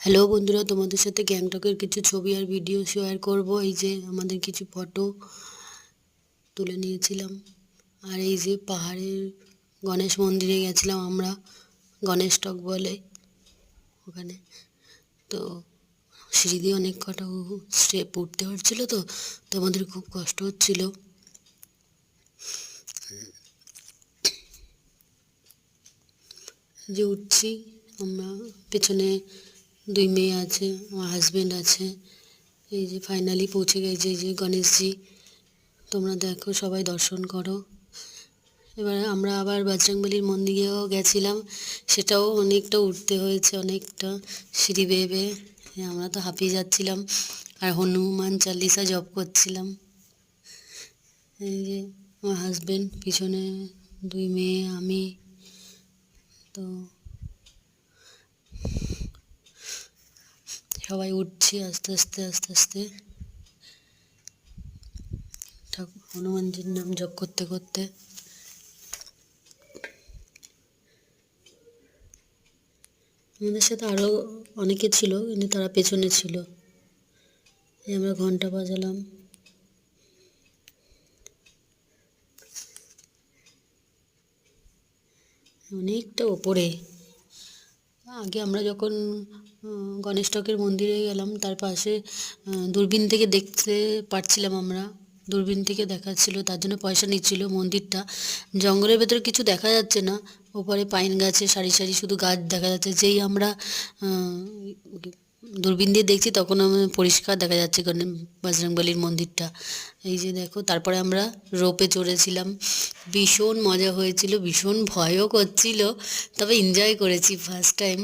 Hello বন্ধুরা, তোমাদের সাথে গ্যাংটকের কিছু ছবি আর ভিডিও শেয়ার করব। এই যে আমাদের কিছু ফটো তুলে নিয়েছিলাম। আর এই যে পাহাড়ের গণেশ মন্দিরে গেছিলাম আমরা, গণেশটক বলে ওখানে। তো সিঁড়ি দিয়ে অনেক কটা স্টেপ উঠতে হচ্ছিল, তো আমাদের খুব কষ্ট হচ্ছিল। যে উঠছি আমরা, পেছনে দুই মেয়ে আছে, আমার হাজব্যান্ড আছে। এই যে ফাইনালি পৌঁছে গেছে এই যে গণেশজি, তোমরা দেখো, সবাই দর্শন করো। এবার আমরা আবার বজরংবলীর মন্দিরেও গেছিলাম, সেটাও অনেকটা উঠতে হয়েছে, অনেকটা সিঁড়ি বেয়ে বেয়ে। আমরা তো হাঁপিয়ে যাচ্ছিলাম আর হনুমান চালিসা জপ করছিলাম। এই যে আমার হাজব্যান্ড, পিছনে দুই মেয়ে, আমি। তো সবাই উঠছি আস্তে আস্তে আস্তে আস্তে, ঠাকুর হনুমানজির নাম জপ করতে করতে। আমাদের সাথে আরও অনেকে ছিল, কিন্তু তারা পেছনে ছিল। আমরা ঘন্টা বাজালাম। অনেকটা ওপরে। আগে আমরা যখন গণেশটকের মন্দিরে গেলাম, তার পাশে দূরবীন থেকে দেখতে পারছিলাম আমরা, দূরবীন থেকে দেখাচ্ছিল, তার জন্য পয়সা নিচ্ছিল। মন্দিরটা জঙ্গলের ভেতরে, কিছু দেখা যাচ্ছে না। ওপরে পাইন গাছে সারি সারি শুধু গাছ দেখা যাচ্ছে। যেই আমরা দূরবীন দিয়ে দেখছি, তখন আমার পরিষ্কার দেখা যাচ্ছে বজরংবলীর মন্দিরটা। এই যে দেখো, তারপরে আমরা রোপে চড়েছিলাম। ভীষণ মজা হয়েছিল, ভীষণ ভয়ও করছিল, তবে এনজয় করেছি ফার্স্ট টাইম।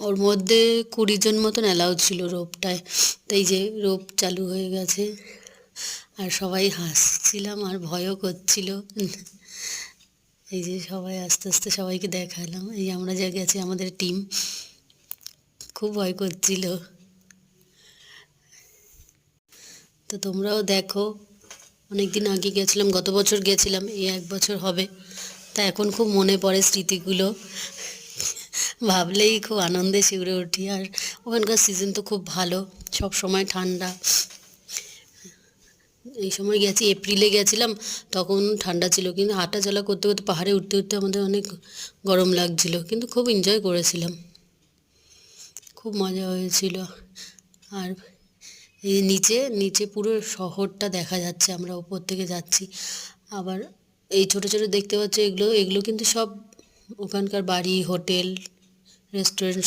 ওর মধ্যে 20 জন মতন অ্যালাউ ছিল রোপটায়। তাই যে রোপ চালু হয়ে গেছে, আর সবাই হাসছিলাম আর ভয়ও করছিল। এই যে সবাই আস্তে আস্তে সবাইকে দেখালাম। এই আমরা যা গেছি, আমাদের টিম খুব ভয় করছিল। তো তোমরাও দেখো, অনেক দিন আগে গেছিলাম, গত বছর গেছিলাম, এই 1 বছর হবে। তা এখন খুব মনে পড়ে স্মৃতিগুলো, ভাবলেই খুব আনন্দে শিউরে উঠি। আর ওখানকার সিজন তো খুব ভালো, সব সময় ঠান্ডা। এই সময় গেছি, এপ্রিলে গেছিলাম, তখন ঠান্ডা ছিল, কিন্তু হাঁটা চলা করতে করতে পাহাড়ে উঠতে উঠতে আমাদের অনেক গরম লাগছিল, কিন্তু খুব এনজয় করেছিলাম, খুব মজা হয়েছিল। আর এই নিচে নিচে পুরো শহরটা দেখা যাচ্ছে, আমরা ওপর থেকে যাচ্ছি। আবার এই ছোট ছোট দেখতে পাচ্ছ, এগুলো এগুলো কিন্তু সব ওখানকার বাড়ি, হোটেল, রেস্টুরেন্ট।